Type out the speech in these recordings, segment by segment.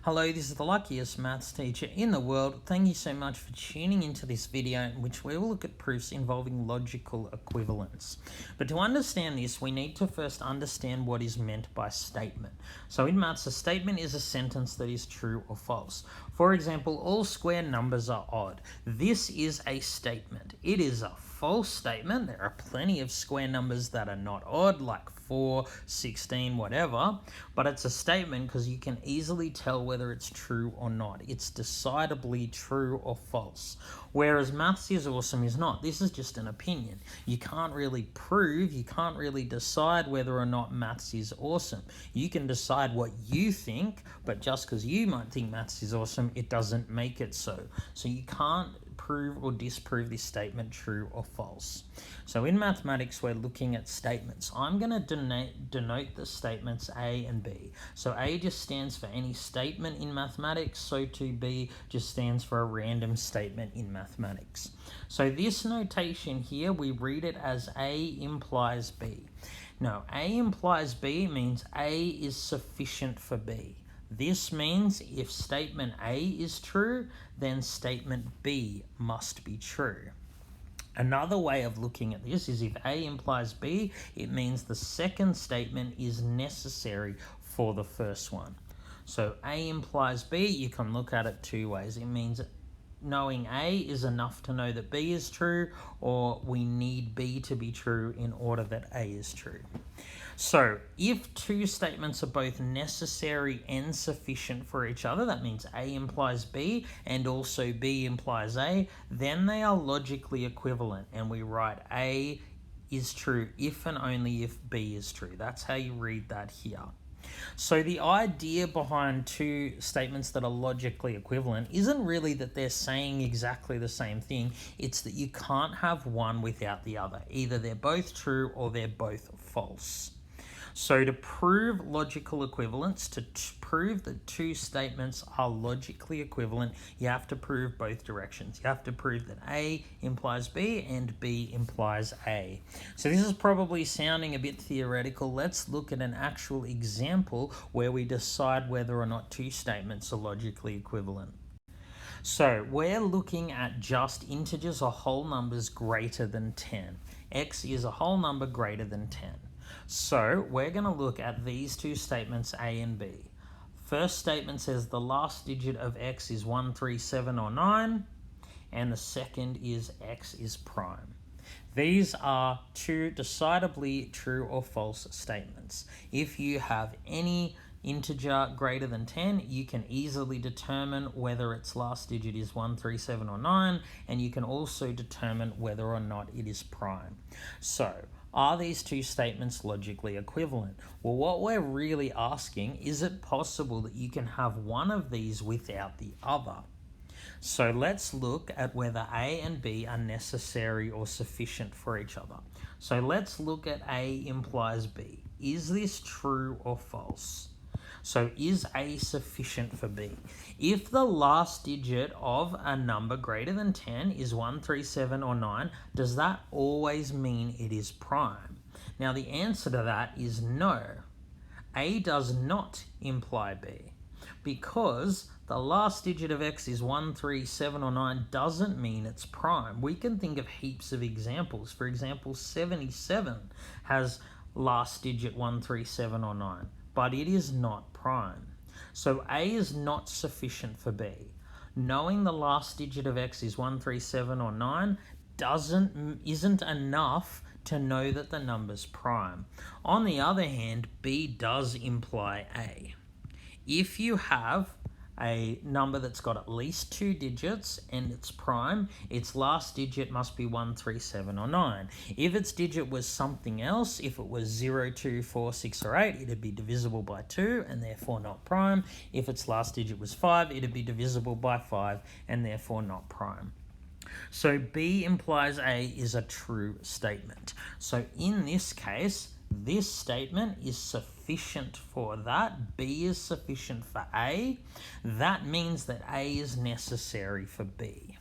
Hello, this is the luckiest maths teacher in the world. Thank you so much for tuning into this video in which we will look at proofs involving logical equivalence. But to understand this, we need to first understand what is meant by statement. So in maths, a statement is a sentence that is true or false. For example, all square numbers are odd. This is a statement. It is a false statement. There are plenty of square numbers that are not odd, like 4, 16, whatever, but it's a statement because you can easily tell whether it's true or not. It's decidably true or false. Whereas maths is awesome is not. This is just an opinion. You can't really prove, you can't really decide whether or not maths is awesome. You can decide what you think, but just because you might think maths is awesome, it doesn't make it so. So you can't prove or disprove this statement true or false. So in mathematics, we're looking at statements. I'm going to denote the statements A and B. So A just stands for any statement in mathematics, so too B just stands for a random statement in mathematics. So this notation here, we read it as A implies B. Now, A implies B means A is sufficient for B. This means if statement A is true, then statement B must be true. Another way of looking at this is if A implies B, it means the second statement is necessary for the first one. So A implies B, you can look at it two ways. It means knowing A is enough to know that B is true, or we need B to be true in order that A is true. So if two statements are both necessary and sufficient for each other, that means A implies B and also B implies A, then they are logically equivalent, and we write A is true if and only if B is true. That's how you read that here. So the idea behind two statements that are logically equivalent isn't really that they're saying exactly the same thing. It's that you can't have one without the other. Either they're both true or they're both false. So to prove logical equivalence, to prove that two statements are logically equivalent, you have to prove both directions. You have to prove that A implies B and B implies A. So this is probably sounding a bit theoretical. Let's look at an actual example where we decide whether or not two statements are logically equivalent. So we're looking at just integers or whole numbers greater than 10. X is a whole number greater than 10. So we're going to look at these two statements A and B. First statement says the last digit of X is 1, 3, 7 or 9, and the second is X is prime. These are two decidably true or false statements. If you have any integer greater than 10, you can easily determine whether its last digit is 1, 3, 7 or 9, and you can also determine whether or not it is prime. So are these two statements logically equivalent? Well, what we're really asking, is it possible that you can have one of these without the other? So let's look at whether A and B are necessary or sufficient for each other. So let's look at A implies B. Is this true or false? So is A sufficient for B? If the last digit of a number greater than 10 is 1, 3, 7 or 9, does that always mean it is prime? Now the answer to that is no. A does not imply B, because the last digit of X is 1, 3, 7 or 9 doesn't mean it's prime. We can think of heaps of examples. For example, 77 has last digit 1, 3, 7 or 9. But it is not prime. So A is not sufficient for B. Knowing the last digit of X is 1, 3, 7 or 9 isn't enough to know that the number's prime. On the other hand, B does imply A. If you have a number that's got at least two digits and it's prime, its last digit must be 1, 3, 7 or 9. If its digit was something else, if it was 0, 2, 4, 6 or 8, it'd be divisible by 2 and therefore not prime. If its last digit was 5, it'd be divisible by 5 and therefore not prime. So B implies A is a true statement. So in this case, this statement is sufficient for that. B is sufficient for A. That means that A is necessary for B.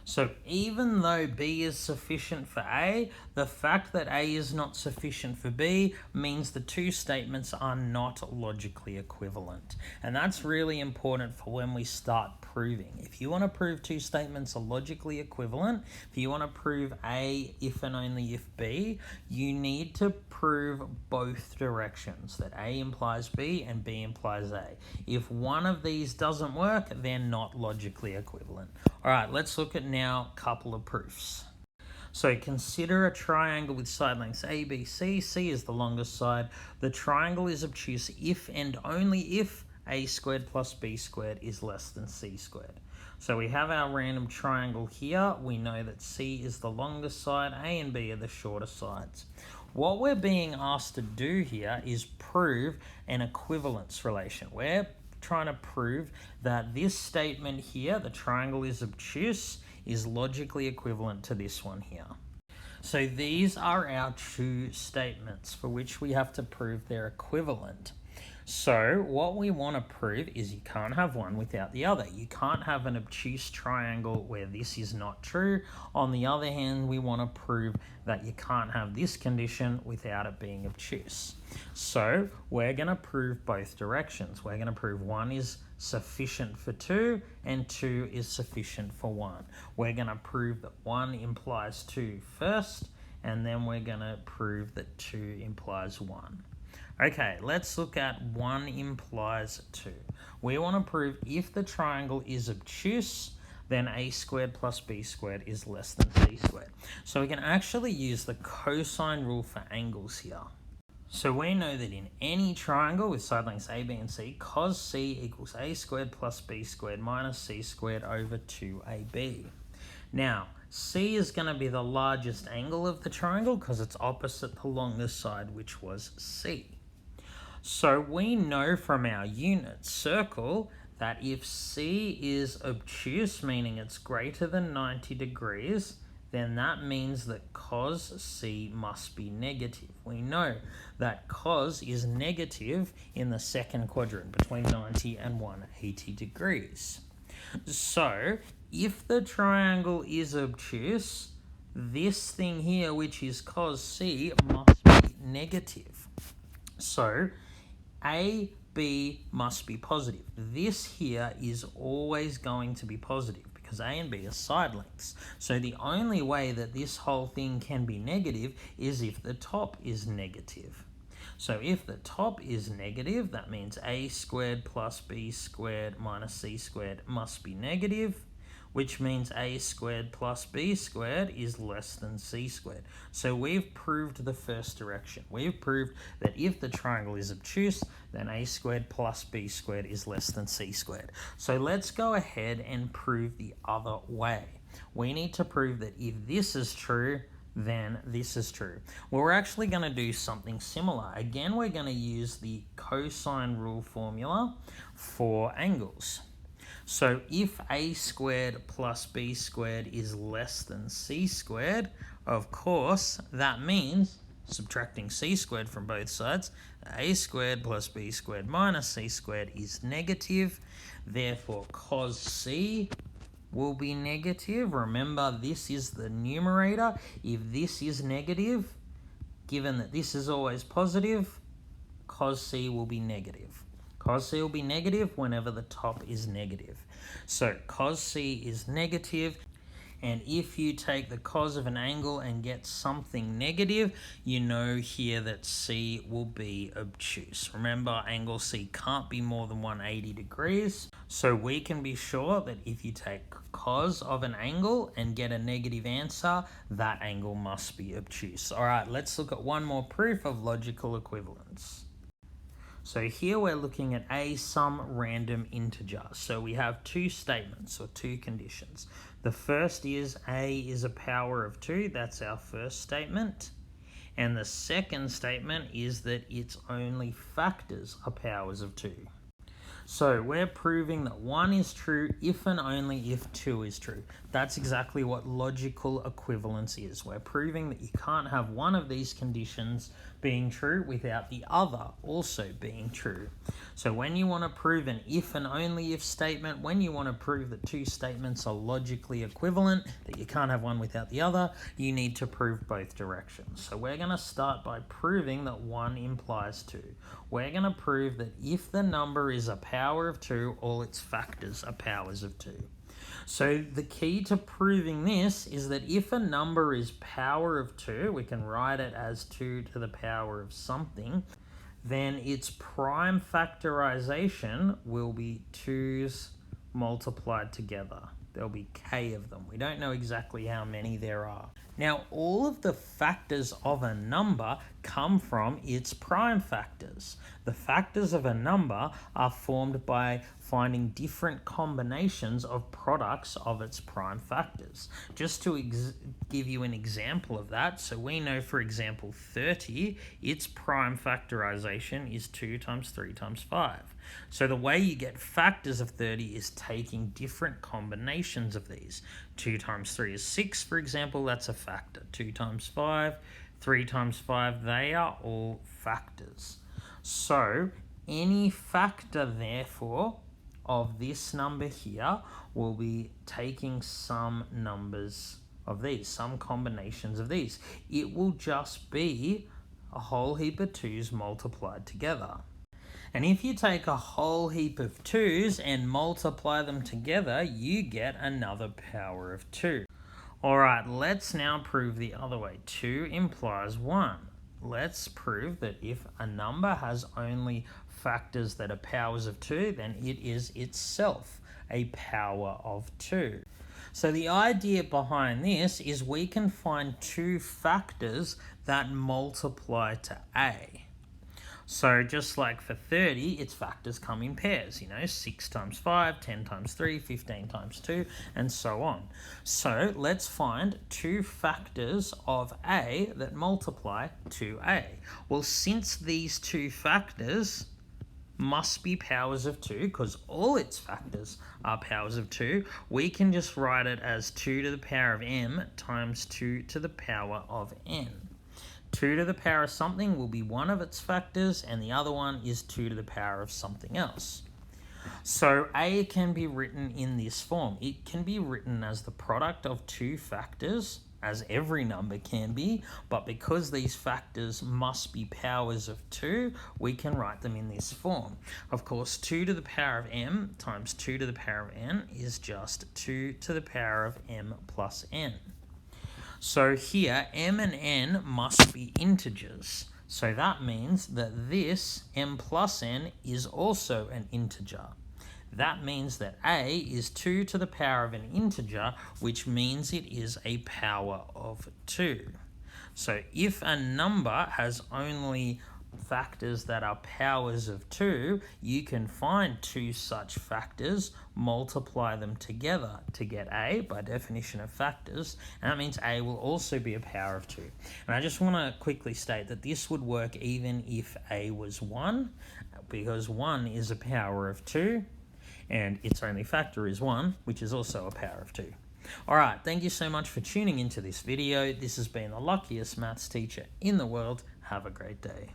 So even though B is sufficient for A, the fact that A is not sufficient for B means the two statements are not logically equivalent. And that's really important for when we start proving. If you want to prove two statements are logically equivalent, if you want to prove A if and only if B, you need to prove both directions, that A implies B and B implies A. If one of these doesn't work, they're not logically equivalent. All right, let's look at now a couple of proofs. So consider a triangle with side lengths A, B, C. C is the longest side. The triangle is obtuse if and only if A squared plus B squared is less than C squared. So we have our random triangle here. We know that C is the longest side, A and B are the shorter sides. What we're being asked to do here is prove an equivalence relation. We're trying to prove that this statement here, the triangle is obtuse, is logically equivalent to this one here. So these are our two statements for which we have to prove they're equivalent. So what we want to prove is you can't have one without the other. You can't have an obtuse triangle where this is not true. On the other hand, we want to prove that you can't have this condition without it being obtuse. So we're going to prove both directions. We're going to prove one is sufficient for two and two is sufficient for one. We're going to prove that one implies two first, and then we're going to prove that two implies one. Okay, let's look at 1 implies 2. We want to prove if the triangle is obtuse, then A squared plus B squared is less than C squared. So we can actually use the cosine rule for angles here. So we know that in any triangle with side lengths A, B, and C, cos C equals A squared plus B squared minus C squared over 2AB. Now, C is going to be the largest angle of the triangle because it's opposite the longest side, which was C. So we know from our unit circle that if C is obtuse, meaning it's greater than 90 degrees, then that means that cos C must be negative. We know that cos is negative in the second quadrant between 90 and 180 degrees. So if the triangle is obtuse, this thing here, which is cos C, must be negative. So A, B must be positive. This here is always going to be positive because A and B are side lengths. So the only way that this whole thing can be negative is if the top is negative. So if the top is negative, that means A squared plus B squared minus C squared must be negative, which means A squared plus B squared is less than C squared. So we've proved the first direction. We've proved that if the triangle is obtuse, then A squared plus B squared is less than C squared. So let's go ahead and prove the other way. We need to prove that if this is true, then this is true. Well, we're actually going to do something similar. Again, we're going to use the cosine rule formula for angles. So if A squared plus B squared is less than C squared, of course, that means, subtracting C squared from both sides, A squared plus B squared minus C squared is negative. Therefore, cos C will be negative. Remember, this is the numerator. If this is negative, given that this is always positive, cos C will be negative. Cos C will be negative whenever the top is negative. So cos C is negative, and if you take the cos of an angle and get something negative, you know here that C will be obtuse. Remember, angle C can't be more than 180 degrees. So we can be sure that if you take cos of an angle and get a negative answer, that angle must be obtuse. All right, let's look at one more proof of logical equivalence. So here we're looking at A some random integer. So we have two statements or two conditions. The first is A is a power of 2. That's our first statement. And the second statement is that its only factors are powers of 2. So we're proving that 1 is true if and only if 2 is true. That's exactly what logical equivalence is. We're proving that you can't have one of these conditions being true without the other also being true. So when you want to prove an if and only if statement, when you want to prove that two statements are logically equivalent, that you can't have one without the other, you need to prove both directions. So we're going to start by proving that 1 implies 2. We're going to prove that if the number is a power of 2, all its factors are powers of 2. So the key to proving this is that if a number is power of 2, we can write it as 2 to the power of something, then its prime factorization will be 2's multiplied together. There'll be k of them. We don't know exactly how many there are. Now, all of the factors of a number come from its prime factors. The factors of a number are formed by finding different combinations of products of its prime factors. Just to give you an example of that, so we know, for example, 30, its prime factorization is 2 times 3 times 5. So the way you get factors of 30 is taking different combinations of these. 2 times 3 is 6, for example, that's a factor. 2 times 5, 3 times 5, they are all factors. So any factor, therefore, of this number here will be taking some numbers of these, some combinations of these. It will just be a whole heap of 2's multiplied together. And if you take a whole heap of 2's and multiply them together, you get another power of 2. Alright, let's now prove the other way. 2 implies 1. Let's prove that if a number has only factors that are powers of 2, then it is itself a power of 2. So the idea behind this is we can find two factors that multiply to a. So just like for 30, its factors come in pairs, 6 times 5, 10 times 3, 15 times 2, and so on. So let's find two factors of a that multiply to a. Well, since these two factors must be powers of 2, because all its factors are powers of 2, we can just write it as 2 to the power of m times 2 to the power of n. 2 to the power of something will be one of its factors, and the other one is 2 to the power of something else. So a can be written in this form. It can be written as the product of two factors, as every number can be, but because these factors must be powers of 2, we can write them in this form. Of course, 2 to the power of m times 2 to the power of n is just 2 to the power of m plus n. So here, m and n must be integers. So that means that this m plus n is also an integer. That means that a is 2 to the power of an integer, which means it is a power of 2. So if a number has only factors that are powers of 2, you can find two such factors, multiply them together to get a by definition of factors, and that means a will also be a power of 2. And I just want to quickly state that this would work even if a was 1, because 1 is a power of 2, and its only factor is 1, which is also a power of 2. Alright, thank you so much for tuning into this video. This has been the luckiest maths teacher in the world. Have a great day.